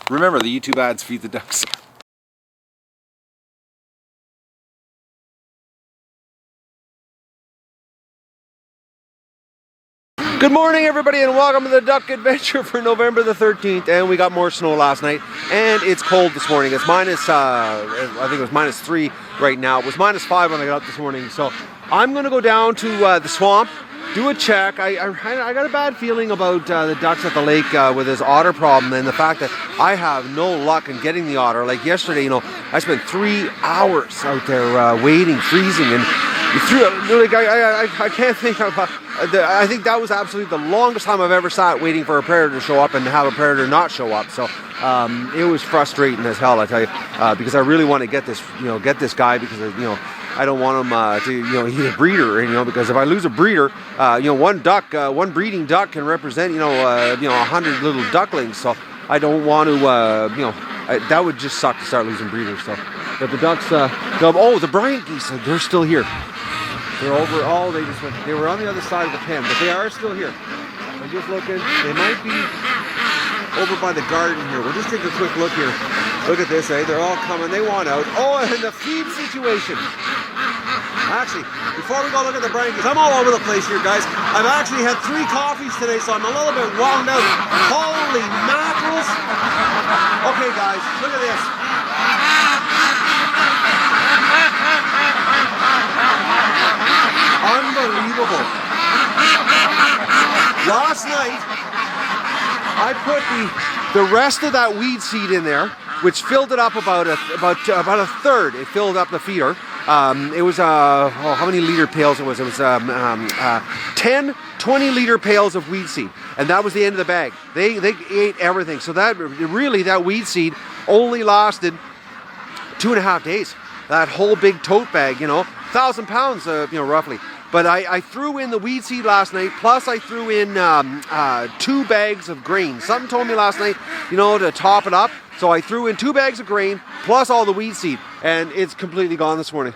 Remember, the YouTube ads feed the ducks. Good morning, everybody, and welcome to the duck adventure for November the 13th. And we got more snow last night, and it's cold this morning. It's minus, I think it was -3 right now. It was -5 when I got up this morning. So I'm going to go down to the swamp, do a check. I got a bad feeling about the ducks at the lake with this otter problem, and the fact that I have no luck in getting the otter. Like yesterday, you know, I spent 3 hours out there waiting, freezing, and I can't think of. I think that was absolutely the longest time I've ever sat waiting for a predator to show up and have a predator not show up. So it was frustrating as hell, I tell you, because I really want to get this guy, because I don't want him to he's a breeder, and because if I lose a breeder, one breeding duck can represent 100 little ducklings. So I don't want to that would just suck to start losing breeders. So, but the ducks, the Bryant geese, they're still here. They're over. Oh, they were on the other side of the pen, but they are still here. I'm just looking. They might be over by the garden here. We'll just take a quick look here. Look at this, They're all coming. They want out. Oh, and the feed situation. Actually, before we go look at the Bryant geese, I'm all over the place here, guys. I've actually had 3 coffees today, so I'm a little bit wound out. Holy mackerels. Okay, guys, look at this. Unbelievable. Last night, I put the rest of that weed seed in there, which filled it up about a third. It filled up the feeder. It was how many liter pails it was? It was 10, 20 liter pails of weed seed, and that was the end of the bag. They ate everything. So that weed seed only lasted 2.5 days. That whole big tote bag, 1,000 pounds, roughly. But I threw in the weed seed last night, plus I threw in 2 bags of grain. Something told me last night, to top it up. So I threw in 2 bags of grain, plus all the weed seed, and it's completely gone this morning.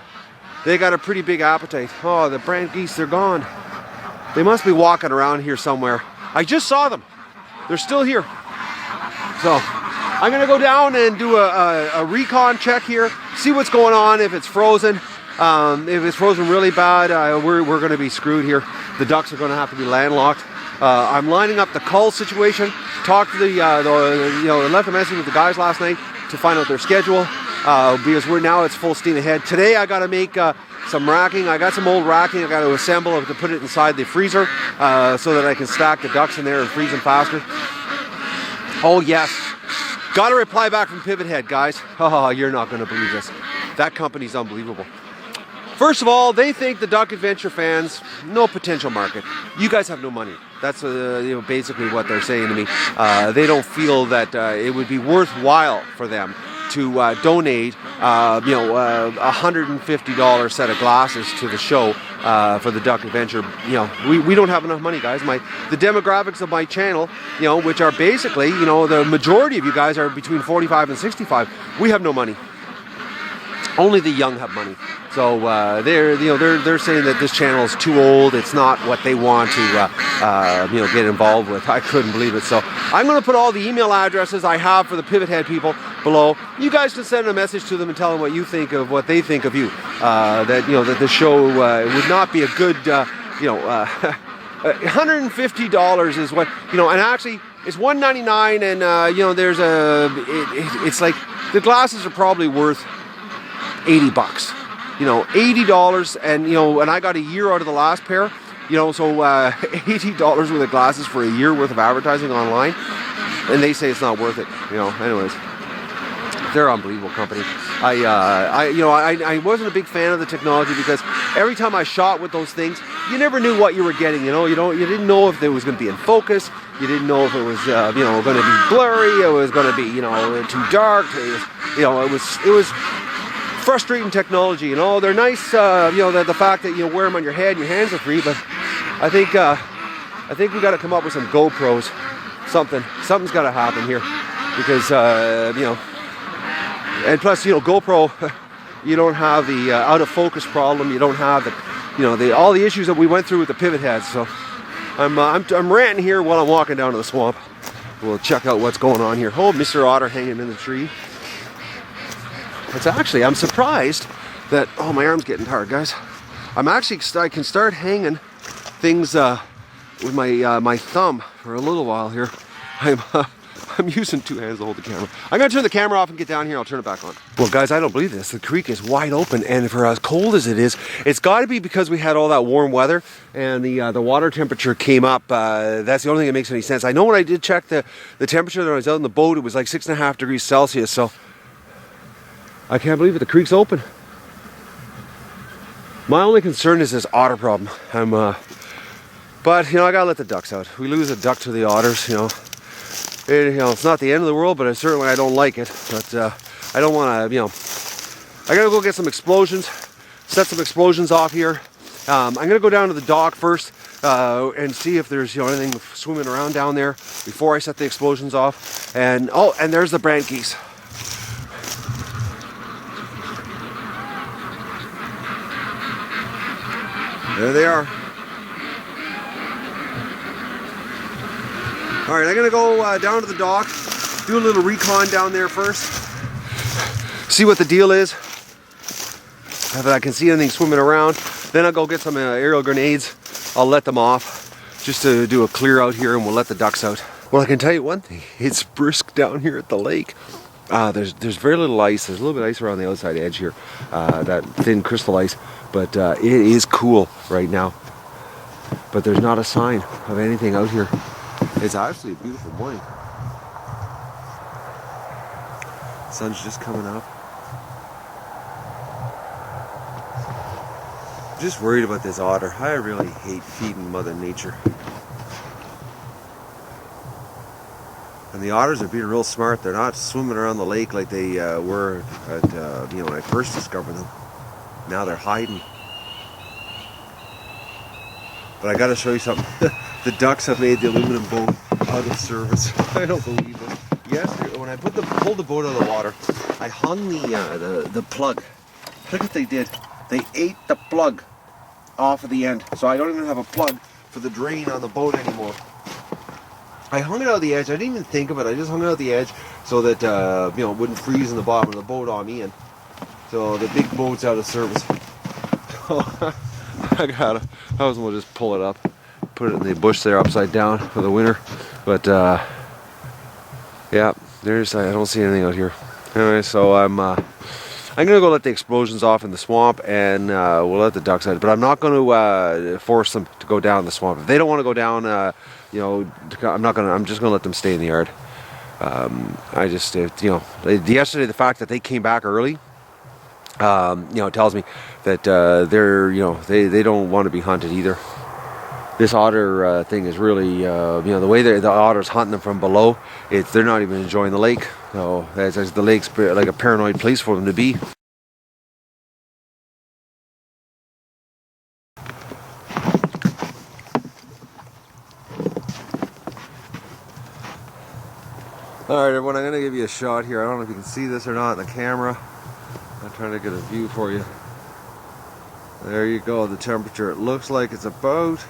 They got a pretty big appetite. Oh, the Bryant geese, they're gone. They must be walking around here somewhere. I just saw them. They're still here. So I'm going to go down and do a recon check here, see what's going on, if it's frozen. If it's frozen really bad, we're going to be screwed here. The ducks are going to have to be landlocked. I'm lining up the cull situation. Talked to left a message with the guys last night to find out their schedule, because now it's full steam ahead. Today I got to make some racking. I got some old racking I got to assemble to put it inside the freezer so that I can stack the ducks in there and freeze them faster. Oh yes, got a reply back from Pivot Head, guys. Oh, you're not going to believe this. That company's unbelievable. First of all, they think the duck adventure fans, no potential market. You guys have no money. That's basically what they're saying to me. They don't feel that it would be worthwhile for them to donate, $150 set of glasses to the show for the duck adventure. We don't have enough money, guys. The demographics of my channel, which are basically, the majority of you guys are between 45 and 65. We have no money. Only the young have money. So they're saying that this channel is too old. It's not what they want to get involved with. I couldn't believe it. So I'm going to put all the email addresses I have for the Pivot Head people below. You guys can send a message to them and tell them what you think of what they think of you. That the show would not be a good $150 is what and actually it's $199, and there's it's like the glasses are probably worth $80. $80, and and I got a year out of the last pair, so $80 worth of glasses for a year worth of advertising online, and they say it's not worth it. Anyways, they're an unbelievable company. I wasn't a big fan of the technology, because every time I shot with those things, you never knew what you were getting. You didn't know if it was going to be in focus. You didn't know if it was going to be blurry. It was going to be too dark. It was frustrating technology. They're nice, the fact that wear them on your head and your hands are free, but I think we got to come up with some GoPros. Something's got to happen here, because and plus GoPro, you don't have the out of focus problem. You don't have the all the issues that we went through with the Pivot Heads. So I'm ranting here while I'm walking down to the swamp. we'll check out what's going on here. Oh, Mr. Otter hanging in the tree. It's actually, I'm surprised that, oh, my arm's getting tired, guys. I can start hanging things with my thumb for a little while here. I'm using two hands to hold the camera. I'm gonna turn the camera off and get down here. I'll turn it back on. Well, guys, I don't believe this. The creek is wide open, and for as cold as it is, it's got to be because we had all that warm weather and the water temperature came up. That's the only thing that makes any sense. I know when I did check the temperature that I was out in the boat, it was like 6.5 degrees Celsius. So I can't believe it. The creek's open. My only concern is this otter problem. But you know, I gotta let the ducks out. We lose a duck to the otters, you know. It's not the end of the world, but I don't like it. But I don't want to, you know. I gotta go get some explosions, set some explosions off here. I'm gonna go down to the dock first and see if there's, you know, anything swimming around down there before I set the explosions off. And oh, and there's the brant geese. There they are. All right, I'm gonna go down to the dock, do a little recon down there first, see what the deal is. If I can see anything swimming around, then I'll go get some aerial grenades. I'll let them off just to do a clear out here, and we'll let the ducks out. Well, I can tell you one thing, it's brisk down here at the lake. There's very little ice. There's a little bit of ice around the outside edge here, that thin crystal ice, but it is cool right now. But there's not a sign of anything out here. It's actually a beautiful morning. Sun's just coming up. Just worried about this otter. I really hate feeding Mother Nature. And the otters are being real smart. They're not swimming around the lake like they were at, you know, when I first discovered them. Now they're hiding. But I gotta show you something. The ducks have made the aluminum boat out of service. I don't believe it. Yesterday, when I pulled the boat out of the water, I hung the plug. Look what they did. They ate the plug off of the end. So I don't even have a plug for the drain on the boat anymore. I hung it out the edge. I didn't even think of it. I just hung it out the edge so that you know, it wouldn't freeze in the bottom of the boat on me. And so the big boat's out of service. I was gonna just pull it up, put it in the bush there upside down for the winter. But yeah, I don't see anything out here. Anyway, so I'm gonna go let the explosions off in the swamp, and we'll let the ducks out. But I'm not gonna force them to go down the swamp. If they don't want to go down, you know, I'm just gonna let them stay in the yard. I just, you know, yesterday the fact that they came back early, you know, it tells me that they're, you know, they don't want to be hunted either. This otter thing is really, you know, the way the otter's hunting them from below, they're not even enjoying the lake. So the lake's like a paranoid place for them to be. All right, everyone, I'm going to give you a shot here. I don't know if you can see this or not in the camera. I'm trying to get a view for you. There you go, the temperature. It looks like it's about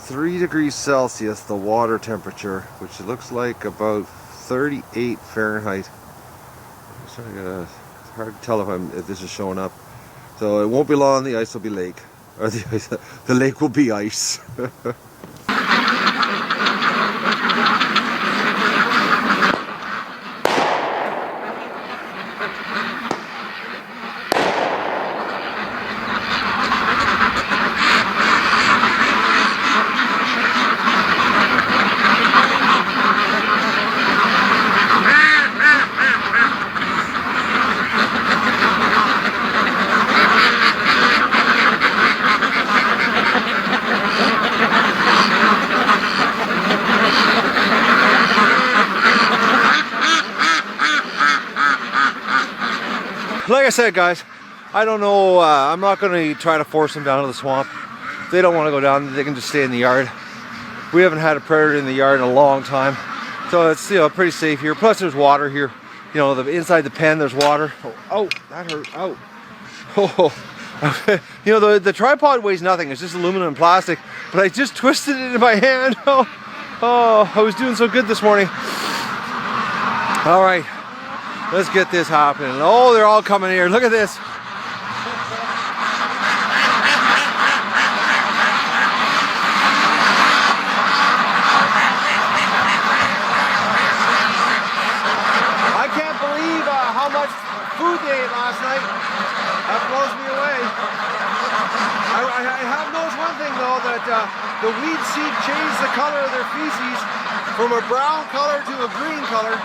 3 degrees Celsius, the water temperature, which looks like about 38 Fahrenheit. I'm just trying to get it's hard to tell if this is showing up. So it won't be long, the ice will be lake. Or the lake will be ice. Like I said, guys, I don't know, I'm not going to try to force them down to the swamp. If they don't want to go down, they can just stay in the yard. We haven't had a predator in the yard in a long time, so it's, you know, pretty safe here. Plus there's water here. You know, inside the pen there's water. Oh, that hurt. Oh. Oh. You know, the tripod weighs nothing. It's just aluminum and plastic, but I just twisted it in my hand. Oh, Oh, I was doing so good this morning. All right, let's get this happening. Oh, they're all coming here. Look at this. I can't believe how much food they ate last night. That blows me away. I have noticed one thing though, that the weed seed changed the color of their feces from a brown color to a green color.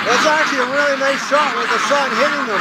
That's actually a really nice shot with the sun hitting them.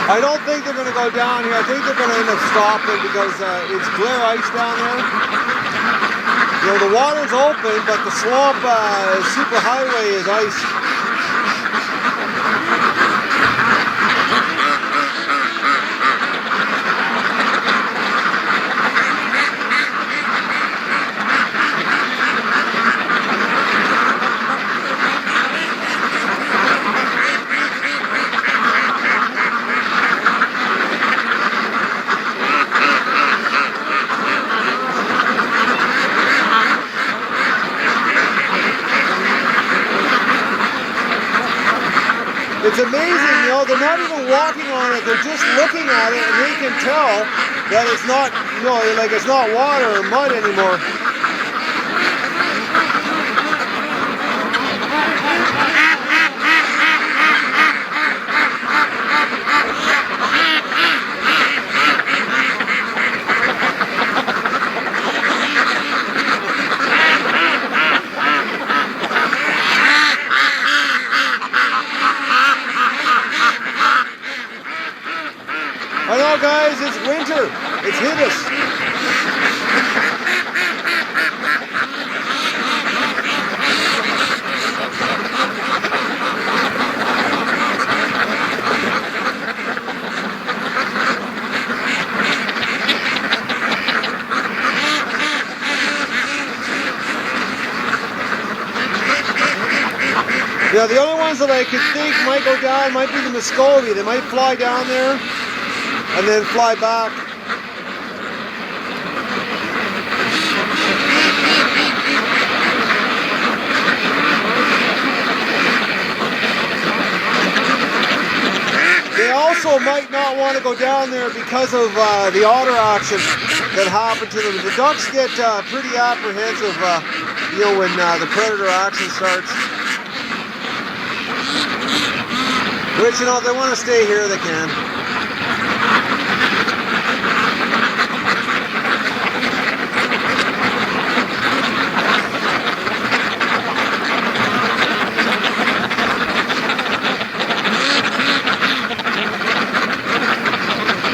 I don't think they're going to go down here. I think they're going to end up stopping because it's clear ice down there. You know, the water's open, but the swamp superhighway is ice. It's amazing, you know, they're not even walking on it, they're just looking at it and they can tell that it's not, you know, like it's not water or mud anymore. I know, guys, it's winter. It's hit us. Yeah, the only ones that I could think might go down might be the Muscovy. They might fly down there and then fly back. They also might not want to go down there because of the otter action that happened to them. The ducks get pretty apprehensive, you know, when the predator action starts. Which, you know, if they want to stay here, they can.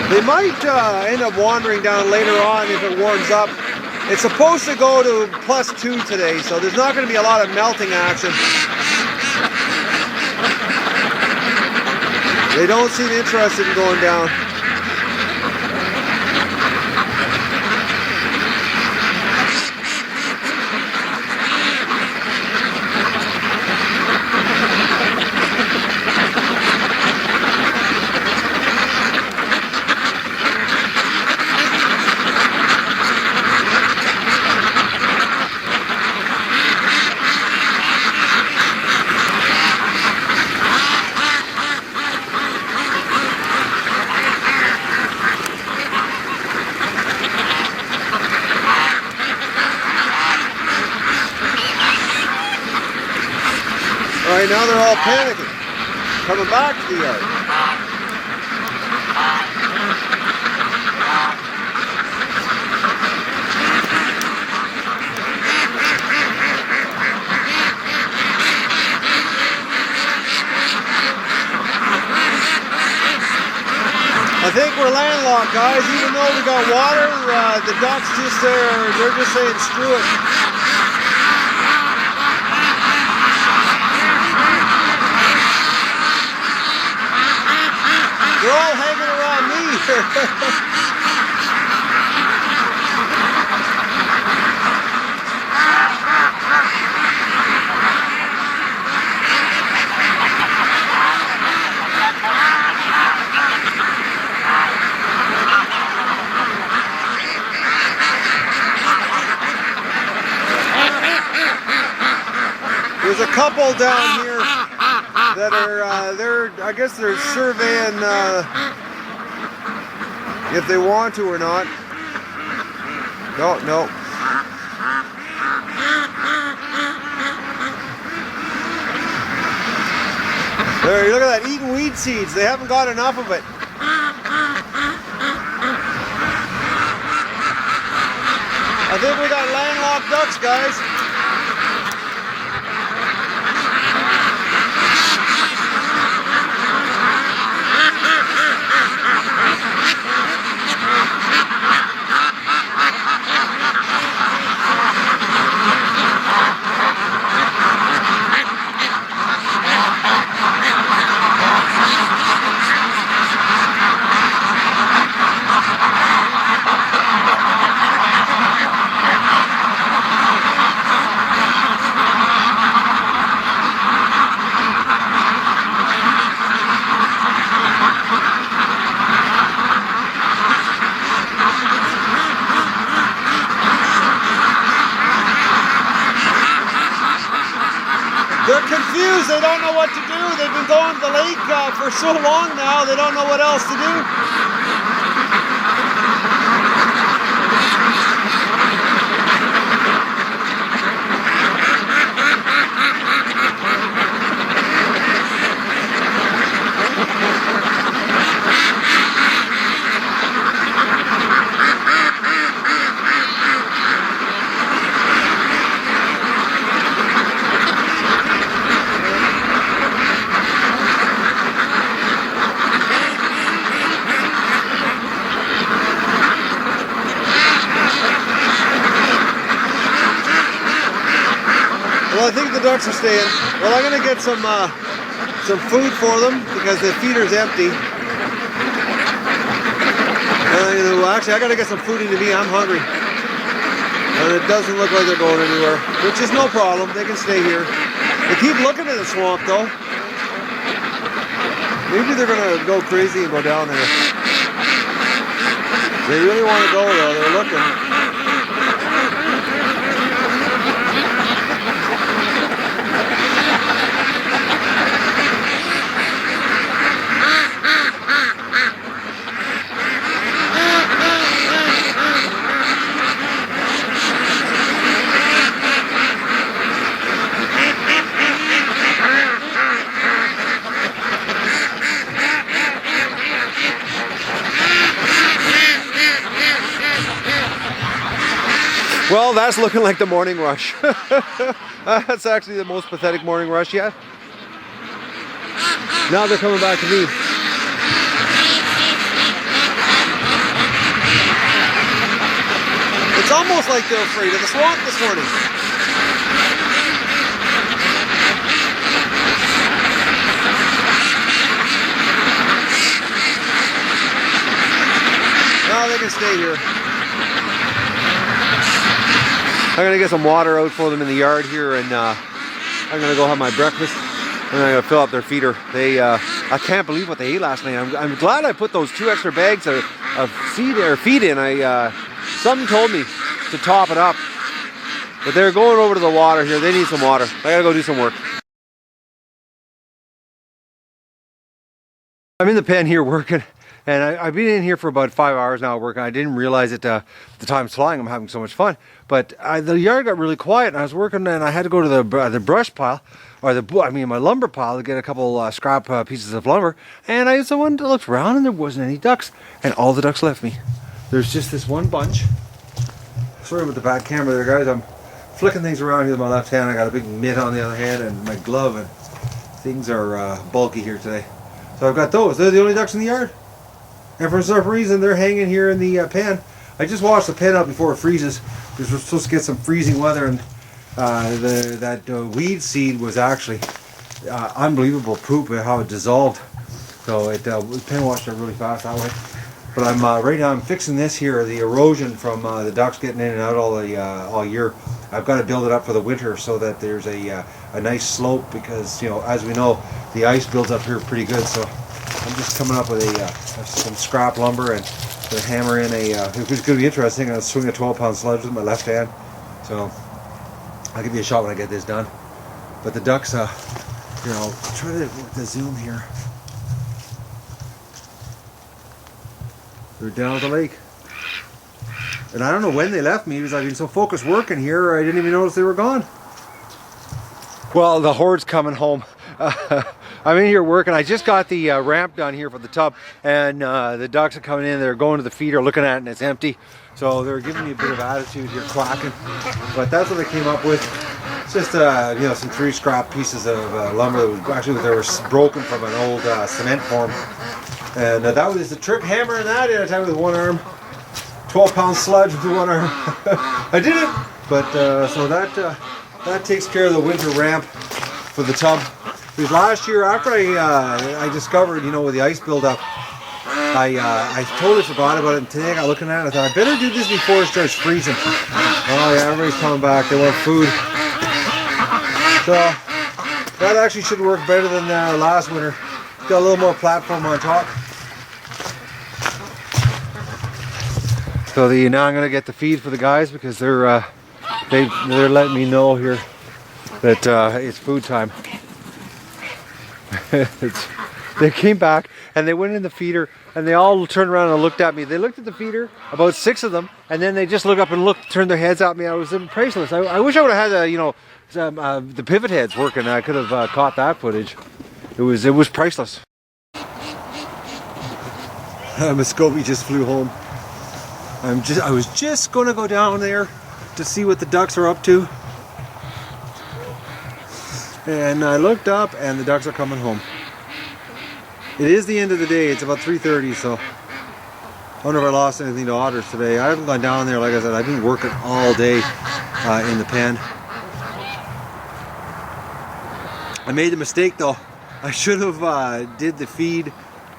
They might end up wandering down later on if it warms up. It's supposed to go to +2 today, so there's not going to be a lot of melting action. They don't seem interested in going down. Right now they're all panicking, coming back to the yard. I think we're landlocked, guys. Even though we got water, the ducks just they're just saying screw it. They're all hanging around me here. There's a couple down here that are, I guess they're surveying if they want to or not. No. There, look at that, eating weed seeds. They haven't got enough of it. I think we got landlocked ducks, guys. They're confused. They don't know what to do. They've been going to the lake for so long now, they don't know what else to do. Well, I think the ducks are staying. Well, I'm gonna get some food for them because the feeder's empty. Actually, I gotta get some food into me. I'm hungry, and it doesn't look like they're going anywhere, which is no problem. They can stay here. They keep looking at the swamp, though. Maybe they're gonna go crazy and go down there. They really want to go, though. They're looking. Well, that's looking like the morning rush. That's actually the most pathetic morning rush yet. Now they're coming back to me. It's almost like they're afraid of the swamp this morning. No, they can stay here. I'm gonna get some water out for them in the yard here, and I'm gonna go have my breakfast, and I'm gonna fill up their feeder. They, I can't believe what they ate last night. I'm glad I put those 2 extra bags of feed in. Something told me to top it up, but they're going over to the water here. They need some water. I gotta go do some work. I'm in the pen here working. And I've been in here for about 5 hours now working. I didn't realize it, the time's flying. I'm having so much fun. But the yard got really quiet, and I was working, and I had to go to the brush pile, or my lumber pile, to get a couple scrap pieces of lumber. And I looked around, and there wasn't any ducks, and all the ducks left me. There's just this one bunch. Sorry about the bad camera there, guys. I'm flicking things around here with my left hand. I got a big mitt on the other hand, and my glove, and things are bulky here today. So I've got those. They're the only ducks in the yard. And for some reason, they're hanging here in the pen. I just washed the pen up before it freezes, because we're supposed to get some freezing weather, and that weed seed was actually unbelievable poop at how it dissolved. So the pen washed it really fast that way. But I'm right now I'm fixing this here, the erosion from the ducks getting in and out all year. I've got to build it up for the winter so that there's a nice slope, because as we know, the ice builds up here pretty good. So I'm just coming up with some scrap lumber and to hammer in it's going to be interesting. I'm going to swing a 12-pound sledge with my left hand. So I'll give you a shot when I get this done. But the ducks, I'll try to work the zoom here. They're down at the lake. And I don't know when they left me, because I've been so focused working here, I didn't even notice they were gone. Well, the horde's coming home. I'm in here working. I just got the ramp done here for the tub, and the ducks are coming in. They're going to the feeder, looking at it, and it's empty. So they're giving me a bit of attitude here, quacking. But that's what I came up with. It's just some 3 scrap pieces of lumber that were broken from an old cement form. And that was the trick, hammering that in a time with one arm. 12-pound sludge with one arm. I did it. But so that takes care of the winter ramp for the tub. Because last year, after I discovered, with the ice buildup, I totally forgot about it. And today I got looking at it, I thought I better do this before it starts freezing. Oh yeah, everybody's coming back. They want food. So that actually should work better than last winter. Got a little more platform on top. So now I'm gonna get the feed for the guys, because they're letting me know here that it's food time. They came back and they went in the feeder, and they all turned around and looked at me. They looked at the feeder, about 6 of them, and then they just looked up and turned their heads at me. I was priceless. I wish I would have had the pivot heads working. I could have caught that footage. It was priceless. Muscovy just flew home. I was just gonna go down there to see what the ducks are up to, and I looked up, and the ducks are coming home. It is the end of the day. It's about 3:30, so I wonder if I lost anything to otters today. I haven't gone down there. Like I said, I've been working all day in the pen. I made the mistake though. I should have did the feed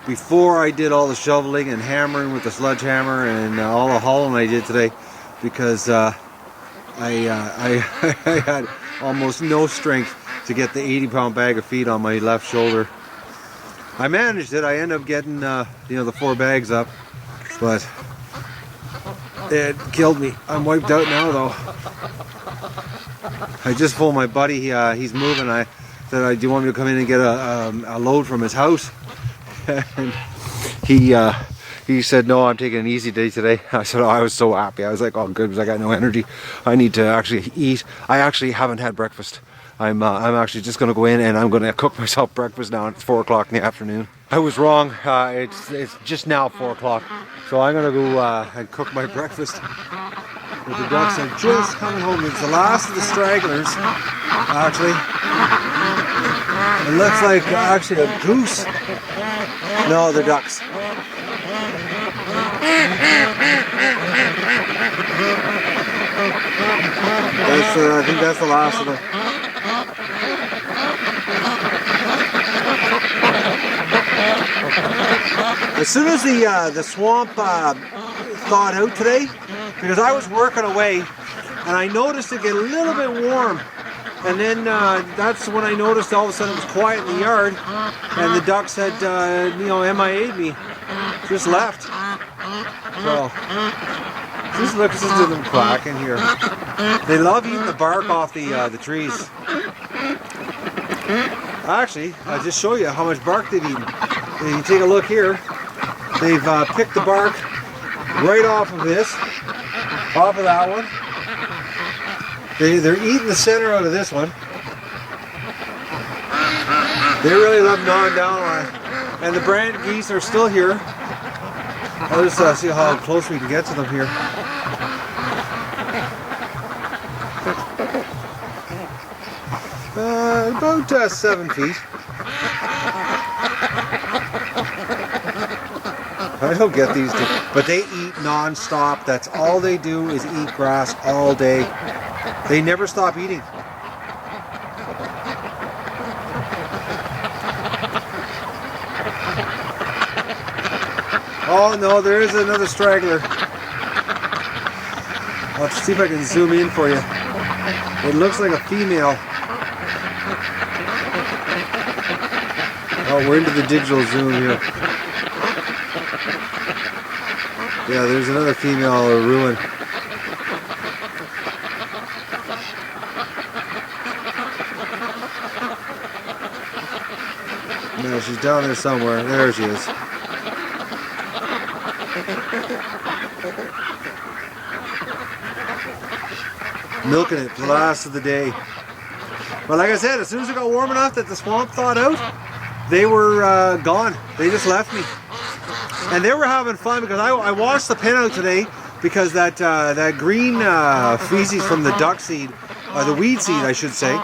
before I did all the shoveling and hammering with the sledgehammer and all the hauling I did today, because I had almost no strength to get the 80-pound bag of feed on my left shoulder. I managed it. I ended up getting the 4 bags up, but it killed me. I'm wiped out now though. I just told my buddy he's moving. I said, do you want me to come in and get a load from his house? And he said, no, I'm taking an easy day today. I said, I was so happy. I was like, oh good, because I got no energy. I need to actually eat. I actually haven't had breakfast. I'm actually just going to go in, and I'm going to cook myself breakfast now. It's 4 o'clock in the afternoon. I was wrong. It's just now 4 o'clock. So I'm going to go and cook my breakfast. But the ducks are just coming home. It's the last of the stragglers, actually. It looks like actually a goose. No, they're ducks. I think that's the last of them. As soon as the swamp thawed out today, because I was working away and I noticed it get a little bit warm, and then that's when I noticed all of a sudden it was quiet in the yard, and the ducks had MIA'd me, just left. So just look at them quacking here. They love eating the bark off the trees. Actually, I'll just show you how much bark they've eaten. And you can take a look here. They've picked the bark right off of this, off of that one. They're eating the center out of this one. They really love gnawing down on it. And the brant geese are still here. I'll just see how close we can get to them here. About 7 feet. I don't get these two, but they eat non-stop. That's all they do is eat grass all day. They never stop eating. Oh no, there is another straggler. I'll see if I can zoom in for you. It looks like a female. Oh, we're into the digital zoom here. Yeah, there's another female ruin. No, she's down there somewhere. There she is. Milking it for the last of the day. But like I said, as soon as it got warm enough that the swamp thawed out, they were gone. They just left me. And they were having fun because I washed the pen out today because that green feces from the duck seed, or the weed seed I should say,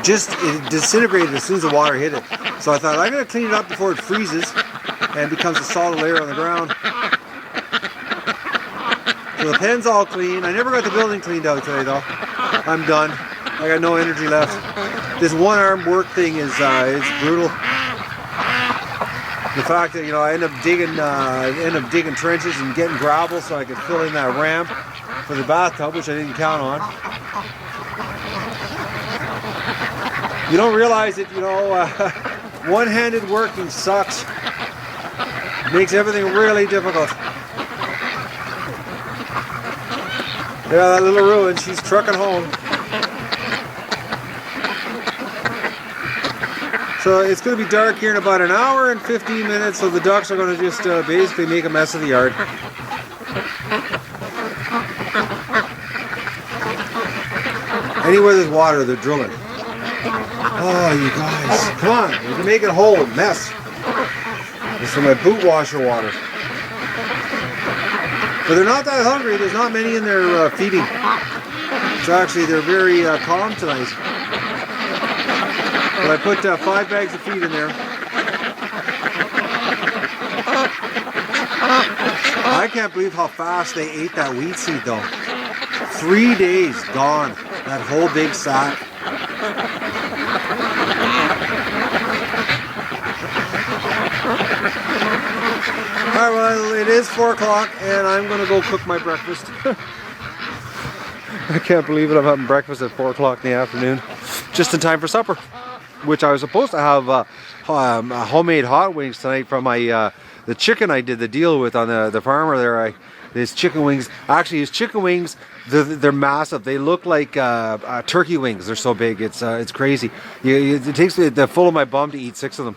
it disintegrated as soon as the water hit it. So I thought I'm going to clean it up before it freezes and becomes a solid layer on the ground. So the pen's all clean. I never got the building cleaned out today though. I'm done. I got no energy left. This one-arm work thing is it's brutal. The fact that I end up digging trenches and getting gravel so I could fill in that ramp for the bathtub, which I didn't count on. You don't realize it, one-handed working sucks. Makes everything really difficult. Yeah, that little ruin, she's trucking home. So it's going to be dark here in about an hour and 15 minutes, so the ducks are going to just basically make a mess of the yard. Anywhere there's water, they're drilling. Oh, you guys, come on, we can make it whole mess. This is my boot washer water. But they're not that hungry. There's not many in there feeding. So actually, they're very calm tonight. But I put 5 bags of feed in there. I can't believe how fast they ate that wheat seed though. 3 days gone. That whole big sack. Alright, well, it is 4 o'clock and I'm going to go cook my breakfast. I can't believe it, I'm having breakfast at 4 o'clock in the afternoon. Just in time for supper. Which I was supposed to have homemade hot wings tonight from my the chicken I did the deal with on the farmer there. His chicken wings, actually his chicken wings, they're massive. They look like turkey wings. They're so big. It's crazy. It takes the full of my bum to eat 6 of them.